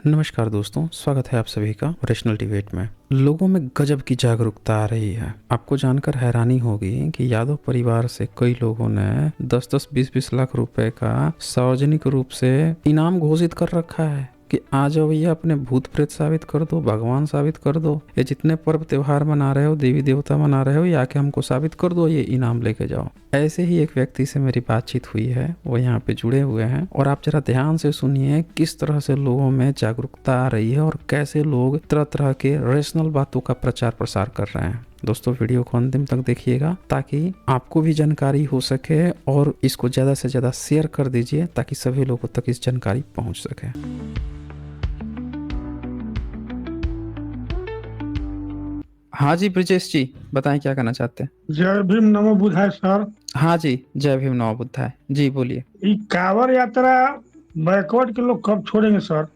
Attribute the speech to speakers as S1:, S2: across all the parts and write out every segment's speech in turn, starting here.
S1: नमस्कार दोस्तों, स्वागत है आप सभी का रेशनल डिबेट में। लोगों में गजब की जागरूकता आ रही है। आपको जानकर हैरानी होगी कि यादव परिवार से कई लोगों ने 10-10, 20-20 लाख रुपए का सार्वजनिक रूप से इनाम घोषित कर रखा है कि आ जाओ भैया, अपने भूत प्रेत साबित कर दो, भगवान साबित कर दो, ये जितने पर्व त्योहार मना रहे हो, देवी देवता मना रहे हो, ये आके हमको साबित कर दो, ये इनाम लेके जाओ। ऐसे ही एक व्यक्ति से मेरी बातचीत हुई है, वो यहाँ पे जुड़े हुए हैं और आप जरा ध्यान से सुनिए किस तरह से लोगों में जागरूकता आ रही है और कैसे लोग तरह तरह के रेशनल बातों का प्रचार प्रसार कर रहे हैं। दोस्तों, वीडियो को अंतिम तक देखिएगा ताकि आपको भी जानकारी हो सके और इसको ज्यादा से ज्यादा शेयर कर दीजिए ताकि सभी लोगों तक इस जानकारी पहुंच सके। हाँ जी ब्रिजेश जी, बताएं क्या कहना चाहते हैं।
S2: जय भीम नमो बुधाय सर।
S1: हाँ जी, जय भीम नमो बुद्धाय जी, बोलिए।
S2: ये कांवड़ यात्रा बैकवर्ड के लोग कब छोड़ेंगे सर?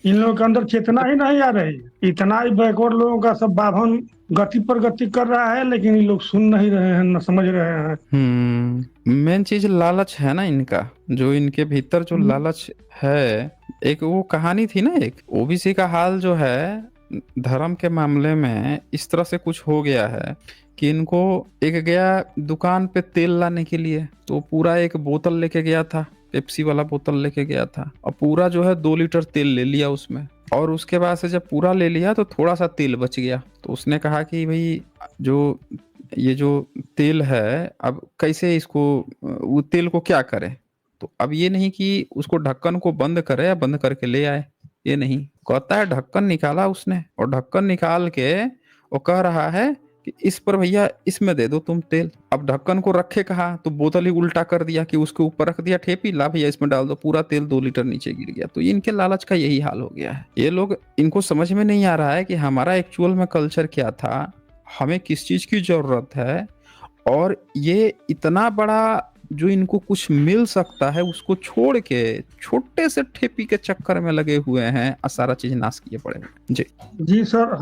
S2: इन लोगों के अंदर चेतना ही नहीं आ रही है। इतना ही बैकवर्ड लोगों का सब बाभन गति पर गति कर रहा है, लेकिन ये लोग सुन नहीं रहे हैं, न समझ रहे हैं।
S1: मेन चीज लालच है ना इनका, जो इनके भीतर जो लालच है। एक वो कहानी थी ना, एक ओबीसी का हाल जो है धर्म के मामले में इस तरह से कुछ हो गया है कि इनको एक गया दुकान पे तेल लाने के लिए, तो पूरा एक बोतल लेके गया था, पेप्सी वाला बोतल लेके गया था और पूरा जो है 2 लीटर तेल ले लिया उसमें। और उसके बाद से जब पूरा ले लिया तो थोड़ा सा तेल बच गया, तो उसने कहा कि भाई ये जो तेल है अब कैसे इसको, वो तेल को क्या करें। तो अब ये नहीं कि उसको ढक्कन को बंद करे या बंद करके ले आए, ये नहीं कहता है। ढक्कन निकाला उसने और ढक्कन निकाल के वो कह रहा है कि इस पर भैया इसमें दे दो तुम तेल। अब ढक्कन को रखे कहा, तो बोतल ही उल्टा कर दिया कि उसके ऊपर रख दिया ठेपी, ला भैया इसमें डाल दो, पूरा तेल 2 लीटर नीचे गिर गया। तो इनके लालच का यही हाल हो गया है। ये लोग, इनको समझ में नहीं आ रहा है कि हमारा एक्चुअल में कल्चर क्या था, हमें किस चीज की जरूरत है। और ये इतना बड़ा जो इनको कुछ मिल सकता है उसको छोड़ के छोटे से ठेपी के चक्कर में लगे हुए हैं और सारा चीज नाश किए पड़े हैं जी।
S2: जी सर,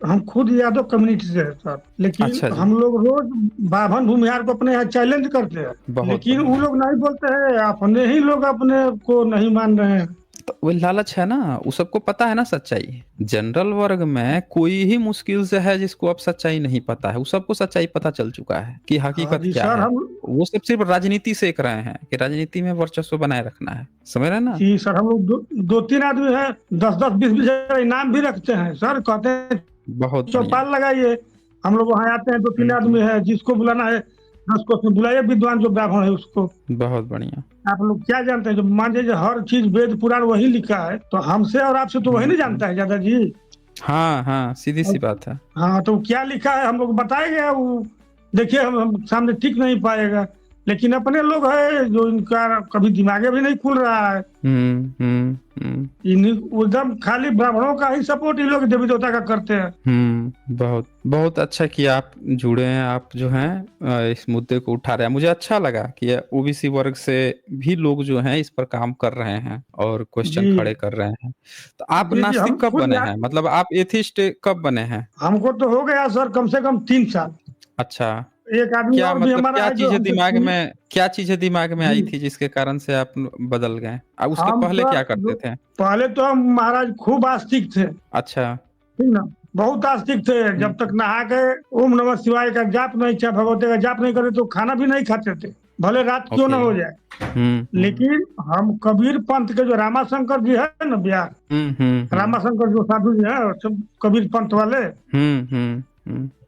S2: हम खुद यादव कम्युनिटी से है सर, लेकिन
S1: अच्छा जी,
S2: हम लोग रोज बाभन भूमिहार को अपने यहाँ चैलेंज करते हैं,
S1: बहुत
S2: लेकिन वो
S1: बढ़िया।
S2: लोग नहीं बोलते हैं। अपने ही लोग अपने को नहीं मान रहे हैं।
S1: तो वो लालच है ना, वो सबको पता है ना सच्चाई। जनरल वर्ग में कोई ही मुश्किल से है जिसको अब सच्चाई नहीं पता है, वो सबको सच्चाई पता चल चुका है कि
S2: हाँ
S1: हकीकत
S2: जी
S1: क्या
S2: सर,
S1: है।
S2: हम
S1: वो सब सिर्फ राजनीति सेक रहे हैं कि राजनीति में वर्चस्व बनाए रखना है, समझ रहे हैं ना।
S2: जी सर, हम लोग दो तीन आदमी हैं, 10-10, 20-20 इनाम भी रखते हैं सर। कहते हैं
S1: बहुत बढ़िया।
S2: चौपाल लगाइए। हम लोग वहाँ आते हैं, 2-3
S1: हम्म,
S2: आदमी है, जिसको बुलाना है 10 को उसमें बुलाइए, विद्वान जो ब्राह्मण है उसको।
S1: बहुत बढ़िया।
S2: आप लोग क्या जानते हैं? जो मान लीजिए हर चीज वेद पुराण वही लिखा है, तो हमसे और आपसे तो वही नहीं
S1: हम्म,
S2: जानता है ज्यादा जी।
S1: हाँ हाँ, सीधी सी
S2: और-
S1: बात है।
S2: हाँ, तो क्या लिखा है हम लोग बताएंगे, वो देखिए हम सामने टिक नहीं पाएगा। लेकिन अपने लोग है जो इनका कभी दिमागे भी नहीं खुल रहा है।
S1: हम्म हम्म हम्म
S2: इन्हीं एकदम खाली ब्राह्मणों का ही सपोर्ट इन लोग देवी देवता का करते हैं।
S1: बहुत बहुत अच्छा किया आप जुड़े हैं, आप जो हैं इस मुद्दे को उठा रहे हैं। मुझे अच्छा लगा कि ओबीसी वर्ग से भी लोग जो हैं इस पर काम कर रहे हैं और क्वेश्चन
S2: जी
S1: खड़े कर रहे हैं। तो आप
S2: जी जी, हम
S1: नास्तिक कब
S2: खुद
S1: बने हैं, मतलब आप एथिस्ट कब बने हैं।
S2: हमको तो हो गया सर कम से कम 3 साल।
S1: अच्छा,
S2: एक आदमी
S1: क्या
S2: और भी
S1: मतलब
S2: हमारा
S1: क्या
S2: है जो
S1: चीजें
S2: हमसे
S1: दिमाग
S2: पूरी।
S1: में, क्या चीजें दिमाग में
S2: जी,
S1: आई थी जिसके कारण से आप बदल गए, अब उसके
S2: हम
S1: पहले
S2: सर
S1: क्या
S2: जो
S1: करते थे।
S2: पहले तो हम महाराज खूब आस्तिक थे,
S1: अच्छा।
S2: ठीक ना। बहुत आस्तिक थे। जब तक
S1: हम्म
S2: नहा के ओम नमः शिवाय का जाप नहीं, चाहे भगवते का जाप नहीं करे तो खाना भी नहीं खाते थे, भले रात क्यों ना
S1: ओके।
S2: हो जाए।
S1: हम्म
S2: लेकिन हम कबीर पंथ के जो रामाशंकर जी है ना बिहार,
S1: हम्म
S2: रामाशंकर जो साधु जी है सब कबीर पंथ वाले,
S1: हम्म।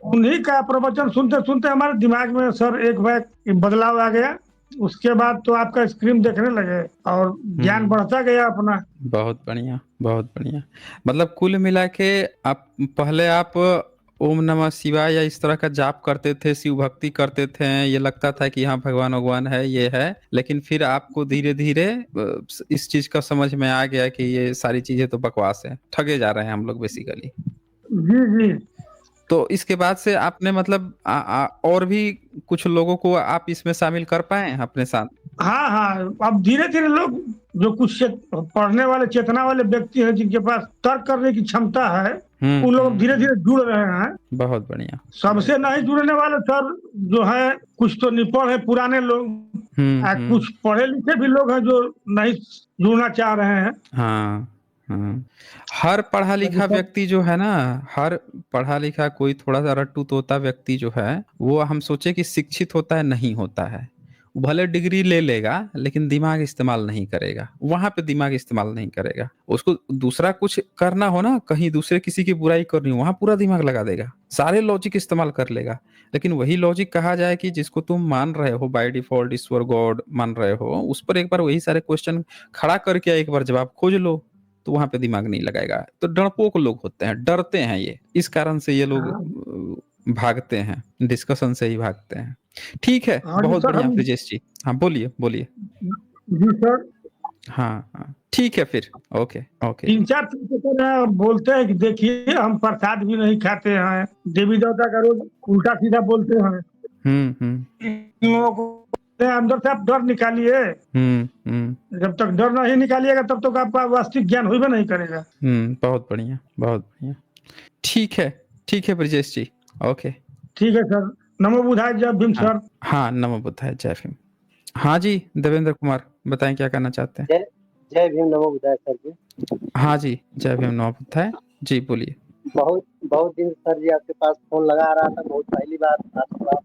S2: उन्हीं का प्रवचन सुनते सुनते हमारे दिमाग में सर एक बैग बदलाव आ गया। उसके बाद तो आपका स्क्रीन देखने लगे और ज्ञान
S1: हम्म,
S2: बढ़ता गया अपना।
S1: बहुत बढ़िया बहुत बढ़िया। मतलब कुल मिला के आप पहले आप ओम नमः शिवाय या इस तरह का जाप करते थे, शिव भक्ति करते थे, ये लगता था कि हाँ भगवान भगवान है ये है। लेकिन फिर आपको धीरे धीरे इस चीज का समझ में आ गया कि ये सारी चीजें तो बकवास है, ठगे जा रहे हैं हम लोग बेसिकली।
S2: जी जी।
S1: तो इसके बाद से आपने मतलब और भी कुछ लोगों को आप इसमें शामिल कर पाए हैं अपने साथ।
S2: हाँ हाँ, अब धीरे धीरे लोग जो कुछ पढ़ने वाले चेतना वाले व्यक्ति हैं, जिनके पास तर्क करने की क्षमता है, उन लोग धीरे
S1: हम्म।
S2: धीरे जुड़ रहे हैं।
S1: बहुत बढ़िया।
S2: सबसे नहीं जुड़ने वाले सर जो है, कुछ तो निपुण है पुराने लोग, कुछ
S1: हम्म।
S2: पढ़े लिखे भी लोग हैं जो नहीं जुड़ना चाह रहे हैं।
S1: हाँ, हाँ। हर पढ़ा लिखा
S2: सर
S1: व्यक्ति जो है ना, हर पढ़ा लिखा कोई थोड़ा सा रट्टू तोता व्यक्ति जो है, वो हम सोचे कि शिक्षित होता है, नहीं होता है। वो भले डिग्री ले लेगा लेकिन दिमाग इस्तेमाल नहीं करेगा, वहां पे दिमाग इस्तेमाल नहीं करेगा। उसको दूसरा कुछ करना हो ना, कहीं दूसरे किसी की बुराई करनी हो, वहां पूरा दिमाग लगा देगा, सारे लॉजिक इस्तेमाल कर लेगा। लेकिन वही लॉजिक कहा जाए कि जिसको तुम मान रहे हो बाय डिफॉल्ट ईश्वर गॉड मान रहे हो, उस पर एक बार वही सारे क्वेश्चन खड़ा करके एक बार जवाब खोज लो, तो वहां पे दिमाग नहीं लगाएगा। तो डरपोक लोग होते हैं, डरते हैं ये, इस कारण से ये लोग
S2: हाँ।
S1: भागते हैं, डिस्कशन से ही भागते हैं। ठीक है,
S2: हाँ जी
S1: बहुत
S2: सर,
S1: बढ़िया
S2: हम
S1: ब्रिजेश जी। हाँ बोलिए बोलिए।
S2: जी सर
S1: हाँ हाँ ठीक है फिर। ओके ओके जी।
S2: 3-4 दिन से सर बोलते हैं कि देखिए हम प्रसाद भी नहीं खाते हैं, देवी देवता का रोज उल्टा सीधा बोलते हैं।
S1: हम्म।
S2: इन लोगों को अंदर से आप डर निकालिए।
S1: हम्म।
S2: जब तक डर नहीं निकालिएगा तब तक आपका वास्तविक ज्ञान हो भी नहीं करेगा।
S1: बहुत बढ़िया बहुत बढ़िया। ठीक है ब्रिजेश जी। ओके।
S2: ठीक है सर। नमो बुधाय, जय भीम
S1: हाँ
S2: सर।
S1: हाँ, नमो बुद्धाय, जय भीम। हाँ जी, देवेंद्र कुमार बताएं क्या करना चाहते हैं।
S3: जय जय भीम, नमो बुधाय सर जी।
S1: हाँ जी, जय भीम, नमो बुद्धाय जी, बोलिए।
S3: बहुत बहुत दिन सर जी आपके पास फोन लगा रहा था, बहुत पहली बार आपसे बात।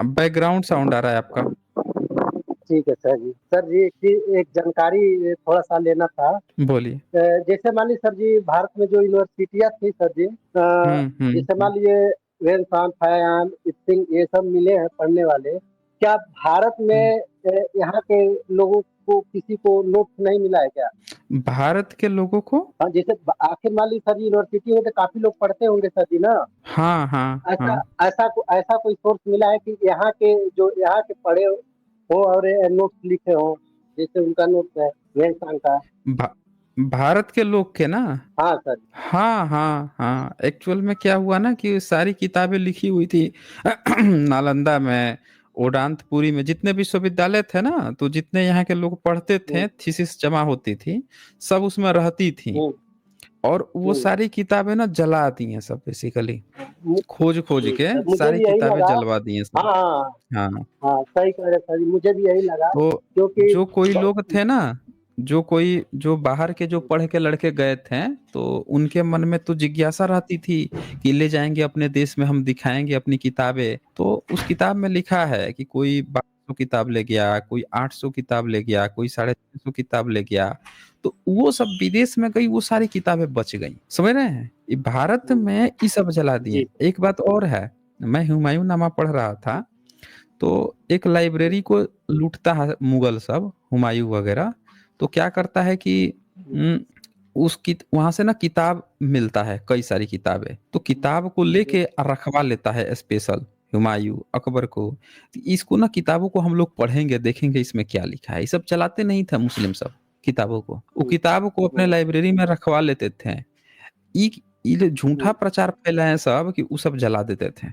S1: बैकग्राउंड साउंड आ रहा है आपका।
S3: ठीक है सर जी। सर जी एक जानकारी थोड़ा सा लेना था।
S1: बोलिए।
S3: जैसे मान लीजिए सर जी, भारत में जो यूनिवर्सिटियाँ थी सर जी, जैसे मान लीजिए रेनेसां, फायान, इत्सिंग, ये सब मिले हैं पढ़ने वाले। क्या भारत
S1: हम्म।
S3: में यहाँ के लोगों को किसी को नोट्स नहीं मिला है क्या?
S1: भारत के लोगों को।
S3: हाँ, जैसे आखिर मान लीजिए सर जी, यूनिवर्सिटी में तो काफी लोग पढ़ते होंगे सर जी ना।
S1: हाँ हाँ
S3: ऐसा
S1: हाँ।
S3: ऐसा कोई सोर्स मिला है कि यहाँ के जो यहाँ के पढ़े हो और नोट्स लिखे हो, जैसे उनका नोट्स है रेनेसां का।
S1: भा, भारत के लोग के ना।
S3: हाँ सर।
S1: हाँ हाँ हाँ, एक्चुअल में क्या हुआ ना कि सारी किताबें लिखी हुई थी नालंदा में, ओडांतपुरी में, जितने विश्वविद्यालय थे ना, तो जितने यहाँ के लोग पढ़ते
S3: हम्म,
S1: थे, थीसिस जमा होती थी, सब उसमें रहती थी।
S3: हम्म,
S1: और वो
S3: हम्म,
S1: सारी किताबें ना जला दी हैं सब, बेसिकली
S3: मु-
S1: खोज खोज के
S3: सर, मुझे
S1: सारी
S3: भी यही
S1: किताबें
S3: लगा।
S1: जलवा दी हैं
S3: हाँ
S1: सब।
S3: हाँ
S1: हाँ।
S3: हाँ, सही कह रहे सर जी, मुझे भी यही लगा
S1: तो
S3: क्योंकि
S1: जो कोई लोग थे ना, जो बाहर के जो पढ़ के लड़के गए थे, तो उनके मन में तो जिज्ञासा रहती थी कि ले जाएंगे अपने देश में, हम दिखाएंगे अपनी किताबें। तो उस किताब में लिखा है कि कोई 1200 किताब ले गया, कोई 800 किताब ले गया, कोई 650 किताब ले गया। तो वो सब विदेश में गई, वो सारी किताबें बच गई, समझ रहे हैं। ये भारत में ये सब जला दिए।
S3: जी सर।
S1: एक बात और है, मैं हुमायूं नामा पढ़ रहा था, तो एक लाइब्रेरी को लूटता है मुगल सब, हुमायूं वगैरह। तो क्या करता है कि उम, वहां से ना किताब मिलता है, कई सारी किताबें, तो किताब को लेके रखवा लेता है स्पेशल हुमायूं अकबर को। तो इसको ना, किताबों को हम लोग पढ़ेंगे, देखेंगे इसमें क्या लिखा है। ये सब चलाते नहीं थे मुस्लिम सब किताबों को, वो किताब को अपने लाइब्रेरी में रखवा लेते थे। ई ये झूठा प्रचार फैलाए सब कि वो सब जला देते थे,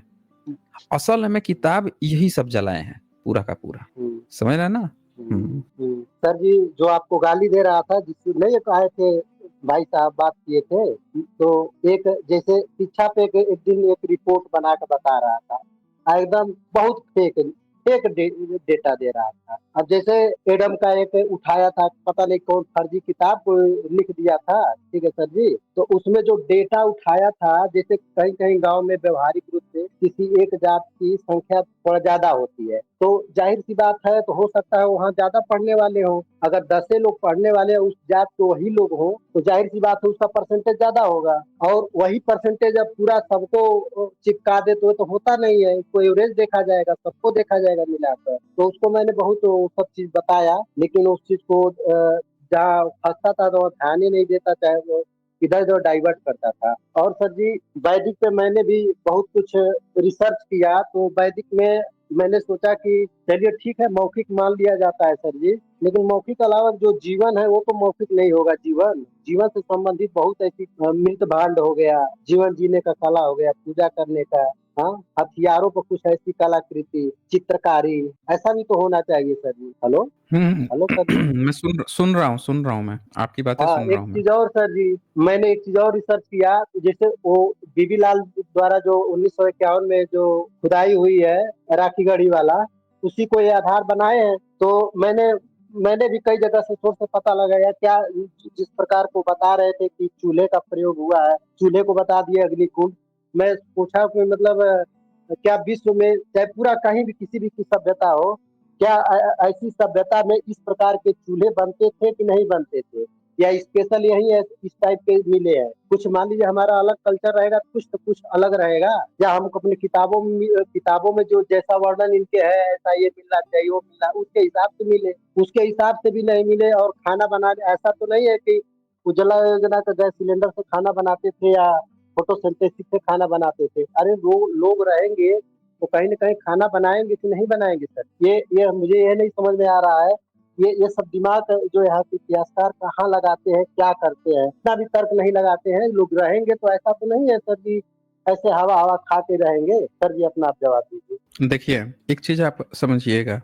S1: असल में किताब यही सब जलाए हैं पूरा का पूरा, समझ रहे हैं ना।
S3: सर जी, जो आपको गाली दे रहा था, जिससे नहीं कहे थे भाई साहब, बात किए थे, तो एक जैसे शिक्षा पे एक दिन एक रिपोर्ट बना के बता रहा था, एकदम बहुत फेक डेटा दे रहा था। अब जैसे एडम का एक उठाया था, पता नहीं कौन फर्जी किताब को लिख दिया था, ठीक है सर जी, तो उसमें जो डेटा उठाया था, जैसे कहीं कहीं गांव में व्यवहारिक रूप से किसी एक जात की संख्या थोड़ा ज्यादा होती है, तो जाहिर सी बात है, तो हो सकता है वहाँ ज्यादा पढ़ने वाले हों। अगर 10 लोग पढ़ने वाले उस जात के वही लोग हों, तो जाहिर सी बात है उसका परसेंटेज ज्यादा होगा। और वही परसेंटेज अब पूरा सबको चिपका दे तो होता नहीं है, कोई एवरेज देखा जाएगा, सबको देखा जाएगा मिलाकर। तो उसको मैंने बहुत वो सब चीज बताया, लेकिन उस चीज को जहाँ फंसता था तो ध्यान ही नहीं देता, चाहे वो इधर उधर डाइवर्ट करता था। और सर जी, वैदिक पे मैंने भी बहुत कुछ रिसर्च किया, तो वैदिक में मैंने सोचा कि चलिए ठीक है, मौखिक मान लिया जाता है सर जी, लेकिन मौखिक अलावा जो जीवन है वो तो मौखिक नहीं होगा। जीवन जीवन से संबंधित बहुत ऐसी मृत भांड हो गया, जीवन जीने का कला हो गया, पूजा करने का, हाँ, हथियारों पर कुछ ऐसी कलाकृति, चित्रकारी, ऐसा भी तो होना चाहिए सर जी। हेलो हेलो सर जी।
S1: मैं सुन रहा हूँ, मैं आपकी बातें
S3: हाँ,
S1: सुन रहा
S3: एक
S1: हूँ मैं।
S3: चीज और सर जी, मैंने एक चीज और रिसर्च किया, जैसे वो बीबी लाल द्वारा जो 1951 में जो खुदाई हुई है राखी गढ़ी वाला, उसी को ये आधार बनाए हैं। तो मैंने मैंने भी कई जगह से सोर्स से पता लगाया क्या जिस प्रकार को बता रहे थे कि चूल्हे का प्रयोग हुआ है, चूल्हे को बता दिए अग्निकुंड। मैं पूछा कि मतलब क्या विश्व में चाहे पूरा कहीं भी किसी भी की सभ्यता हो, क्या ऐसी सभ्यता में इस प्रकार के चूल्हे बनते थे कि नहीं बनते थे, या स्पेशल यही है इस टाइप के मिले हैं? कुछ मान लीजिए हमारा अलग कल्चर रहेगा, कुछ तो कुछ अलग रहेगा, या हमको अपनी किताबों में जो जैसा वर्णन इनके है ऐसा ये मिलना चाहिए वो मिलना, उसके हिसाब से मिले, उसके हिसाब से भी नहीं मिले। और खाना बनाने ऐसा तो नहीं है कि उज्ज्वला योजना का गैस सिलेंडर से खाना बनाते थे या फोटोसिंथेसिस से खाना बनाते थे। अरे लोग रहेंगे तो कहीं ना कहीं खाना बनाएंगे कि नहीं बनाएंगे सर? ये मुझे ये नहीं समझ में आ रहा है। ये सब दिमाग जो यहाँ के इतिहासकार कहाँ लगाते हैं, क्या करते हैं, इतना भी तर्क नहीं लगाते हैं। लोग रहेंगे तो ऐसा तो नहीं है सर जी ऐसे हवा हवा खाते रहेंगे। सर जी अपना आप जवाब दीजिए।
S1: देखिए, एक चीज आप समझिएगा,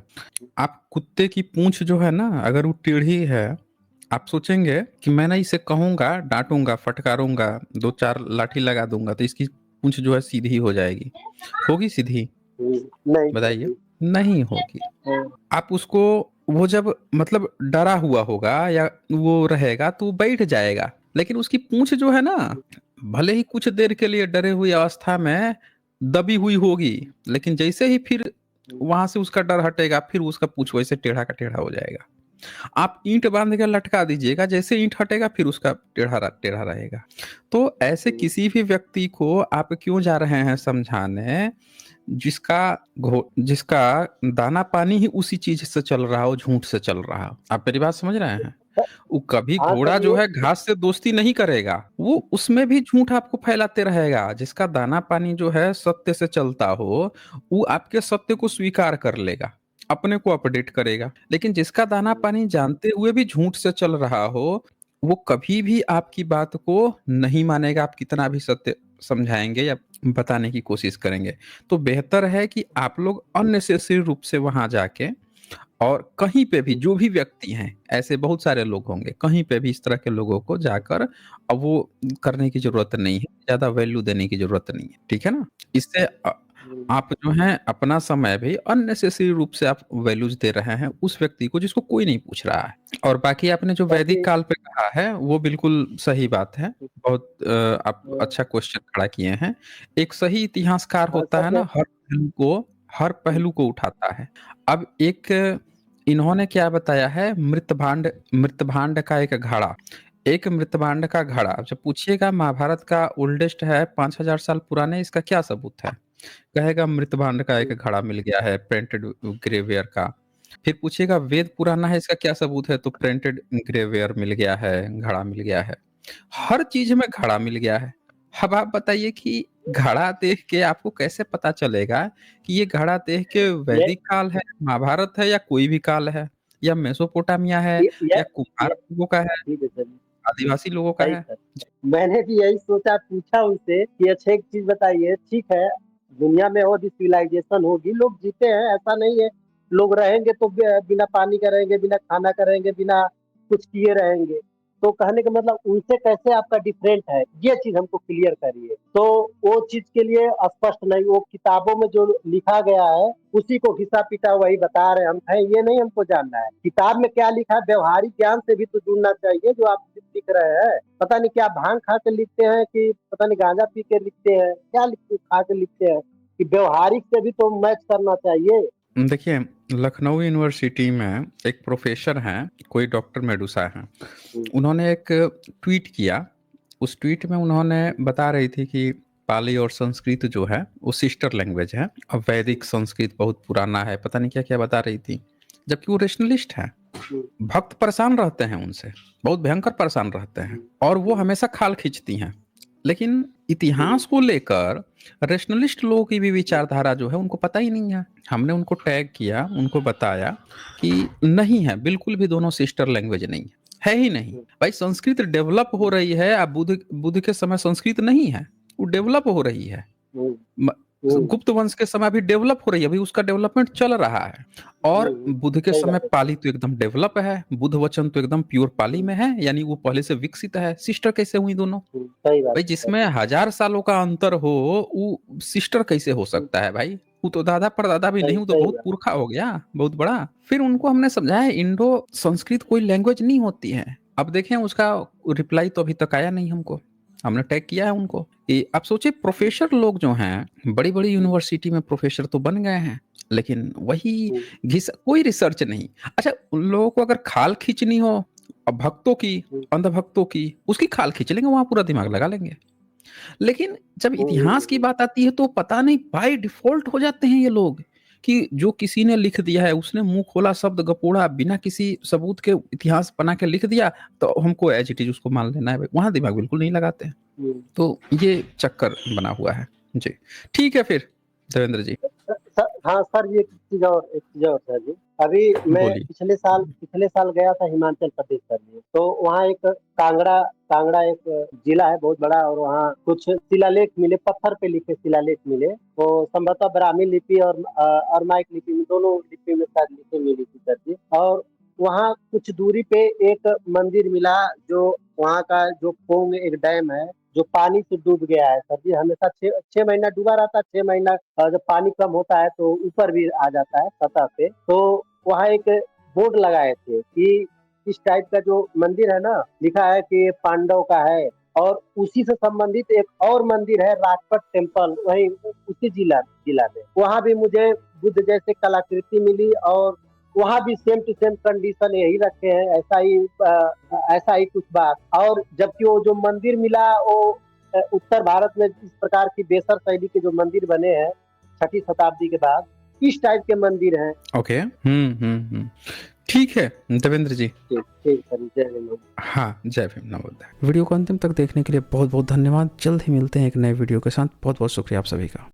S1: आप कुत्ते की पूंछ जो है ना, अगर वो टेढ़ी है, आप सोचेंगे कि मैं ना इसे कहूंगा, डांटूंगा, फटकारूंगा, 2-4 लाठी लगा दूंगा तो इसकी पूंछ जो है सीधी हो जाएगी। होगी सीधी?
S3: नहीं सर
S1: बताइए,
S3: जी।
S1: नहीं होगी। आप उसको, वो जब मतलब डरा हुआ होगा या वो रहेगा तो वो बैठ जाएगा, लेकिन उसकी पूंछ जो है ना, भले ही कुछ देर के लिए डरे हुई अवस्था में दबी हुई होगी, लेकिन जैसे ही फिर वहां से उसका डर हटेगा, फिर उसका पूंछ वैसे टेढ़ा का टेढ़ा हो जाएगा। आप ईंट बांध के लटका दीजिएगा, जैसे ईंट हटेगा फिर उसका टेढ़ा रहेगा। तो ऐसे किसी भी व्यक्ति को आप क्यों जा रहे हैं समझाने, जिसका दाना पानी ही उसी चीज से चल रहा हो, झूठ से चल रहा हो। आप मेरी बात समझ रहे हैं? वो कभी
S3: हाँ
S1: घोड़ा
S3: सर
S1: जो
S3: ये
S1: है घास से दोस्ती नहीं करेगा, वो उसमें भी झूठ आपको फैलाते रहेगा। जिसका दाना पानी जो है सत्य से चलता हो, वो आपके सत्य को स्वीकार कर लेगा, अपने को अपडेट करेगा। लेकिन जिसका दाना पानी जानते हुए भी झूठ से चल रहा हो, वो कभी भी आपकी बात को नहीं मानेगा, आप कितना भी सत्य समझाएंगे या बताने की कोशिश करेंगे। तो बेहतर है कि आप लोग अननेसेसरी रूप से वहां जाके, और कहीं पे भी जो भी व्यक्ति हैं, ऐसे बहुत सारे लोग होंगे, कहीं पे भी इस तरह के लोगों को जाकर अब वो करने की जरूरत नहीं है, ज्यादा वैल्यू देने की जरूरत नहीं है, ठीक है ना? इससे आप जो है अपना समय भी अननेसेसरी रूप से आप वैल्यूज दे रहे हैं उस व्यक्ति को जिसको कोई नहीं पूछ रहा है। और बाकी आपने जो
S3: सर
S1: वैदिक
S3: जी
S1: काल पे कहा है वो बिल्कुल सही बात है। बहुत आप अच्छा क्वेश्चन खड़ा किए हैं। एक सही इतिहासकार
S3: हाँ
S1: होता
S3: सर
S1: है ना, हर पहलू को उठाता है। अब एक इन्होंने क्या बताया है, मृतभांड का एक घड़ा, एक मृतभांड का घड़ा। जब पूछिएगा महाभारत का ओल्डेस्ट है, 5,000 साल पुराने, इसका क्या सबूत है, कहेगा मृतभांड का एक घड़ा मिल गया है, प्रिंटेड ग्रेवियर का। फिर पूछिएगा वेद पुराना है, इसका क्या सबूत है, तो प्रिंटेड ग्रेवियर मिल गया है, घड़ा मिल गया है। हर चीज में घड़ा मिल गया है। अब आप बताइए कि घड़ा देख के आपको कैसे पता चलेगा कि ये घड़ा देख के
S3: ये
S1: वैदिक काल है, महाभारत है, या कोई भी काल है, या मेसोपोटामिया है,
S3: ये ये
S1: या कुम्हार
S3: ये
S1: लोगों का है,
S3: ठीक है सर जी।
S1: आदिवासी लोगों का
S3: सही
S1: है।
S3: सर। मैंने भी यही सोचा, पूछा उनसे कि अच्छा एक चीज बताइए, ठीक है दुनिया में और भी सिविलाइजेशन होगी, लोग जीते हैं ऐसा नहीं है, लोग रहेंगे तो बिना पानी का रहेंगे, बिना खाना का रहेंगे, बिना कुछ किए रहेंगे। तो कहने का मतलब उनसे कैसे आपका डिफरेंट है, ये चीज हमको क्लियर करिए। तो वो चीज के लिए स्पष्ट नहीं, वो किताबों में जो लिखा गया है उसी को घिसा पिटा वही बता रहे हम हैं, ये नहीं हमको जानना है किताब में क्या लिखा है। व्यवहारिक ज्ञान से भी तो जुड़ना चाहिए जो आप लिख रहे हैं। पता नहीं क्या भांग खा के लिखते हैं कि पता नहीं गांजा पी के लिखते हैं, क्या खा के लिखते हैं, कि व्यवहारिक से भी तो मैच करना चाहिए।
S1: देखिए, लखनऊ यूनिवर्सिटी में एक प्रोफेसर हैं, कोई डॉक्टर मेडुसा हैं, उन्होंने एक ट्वीट किया। उस ट्वीट में उन्होंने बता रही थी कि पाली और संस्कृत जो है वो सिस्टर लैंग्वेज है, और वैदिक संस्कृत बहुत पुराना है, पता नहीं क्या क्या बता रही थी, जबकि वो रेशनलिस्ट है। भक्त परेशान रहते हैं उनसे, बहुत भयंकर परेशान रहते हैं, और वो हमेशा खाल खींचती हैं। लेकिन इतिहास को लेकर रेशनलिस्ट लोगों की भी विचारधारा जो है उनको पता ही नहीं है। हमने उनको टैग किया, उनको बताया कि नहीं है, बिल्कुल भी दोनों सिस्टर लैंग्वेज नहीं है ही नहीं। भाई संस्कृत डेवलप हो रही है, अब बुद्ध के समय संस्कृत नहीं है, वो डेवलप हो रही है। गुप्त वंश के समय अभी डेवलप हो रही है, अभी उसका डेवलपमेंट चल रहा है। और बुद्ध के
S3: सही
S1: समय
S3: बात है सर।
S1: पाली तो एकदम डेवलप है, बुद्ध वचन तो एकदम प्योर पाली में है, यानी वो पहले से विकसित है। सिस्टर कैसे हुई दोनों?
S3: सही बात
S1: भाई
S3: है सर।
S1: जिसमें 1,000 सालों का अंतर हो, वो सिस्टर कैसे हो सकता है भाई? वो तो दादा परदादा भी नहीं, वो तो
S3: सही
S1: बहुत
S3: बात।
S1: पुरखा हो गया, बहुत बड़ा। फिर उनको हमने समझाया इंडो संस्कृत कोई लैंग्वेज नहीं होती है। अब देखें उसका रिप्लाई तो अभी तक आया नहीं हमको, हमने टैग किया है उनको। आप सोचिए प्रोफेसर लोग जो हैं बड़ी बड़ी यूनिवर्सिटी में प्रोफेसर तो बन गए हैं, लेकिन वही कोई रिसर्च नहीं। अच्छा उन लोगों को अगर खाल खींचनी हो अब भक्तों की, अंधभक्तों की, उसकी खाल खींच लेंगे, वहां पूरा दिमाग लगा लेंगे। लेकिन जब इतिहास की बात आती है तो पता नहीं बाय डिफॉल्ट हो जाते हैं ये लोग कि जो किसी ने लिख दिया है, उसने मुंह खोला शब्द गपोड़ा बिना किसी सबूत के इतिहास बना के लिख दिया तो हमको एज इट इज उसको मान लेना है। वहां दिमाग बिल्कुल नहीं लगाते हैं। तो ये चक्कर बना हुआ है जी। ठीक है फिर देवेंद्र जी
S3: हाँ सर, ये एक चीज और सर जी। अभी मैं
S1: बोलिए।
S3: पिछले साल गया था हिमाचल प्रदेश सर जी। तो वहाँ एक कांगड़ा कांगड़ा एक जिला है बहुत बड़ा, और वहाँ कुछ शिलालेख मिले, पत्थर पे लिखे शिलालेख मिले। वो संभवतः ब्राह्मी लिपि और अरमाइक लिपि में, दोनों लिपि में शायद लिखे मिली थी सर जी। और वहाँ कुछ दूरी पे एक मंदिर मिला, जो वहाँ का जो पोंग एक डैम है जो पानी से डूब गया है सर जी। हमेशा 6 महीना डूबा रहता है, 6 महीना जब पानी कम होता है तो ऊपर भी आ जाता है सतह पे। तो वहाँ एक बोर्ड लगाए थे कि इस टाइप का जो मंदिर है ना, लिखा है कि ये पांडव का है। और उसी से संबंधित एक और मंदिर है राजपट टेम्पल, वही उसी जिला में। वहाँ भी मुझे बुद्ध जैसे कलाकृति मिली, और वहाँ भी सेम टू सेम कंडीशन यही रखे हैं, ऐसा ही कुछ बात। और जबकि वो जो मंदिर मिला वो उत्तर भारत में इस प्रकार की बेसर शैली के जो मंदिर बने हैं 6ठी शताब्दी के बाद, इस टाइप के मंदिर हैं।
S1: ओके ठीक है देवेंद्र जी।
S3: ठीक सर, जय हिंद।
S1: हाँ जय भीम नवोदय। वीडियो को अंतिम तक देखने के लिए बहुत बहुत धन्यवाद। जल्द ही मिलते हैं एक नए वीडियो के साथ। बहुत बहुत शुक्रिया आप सभी का।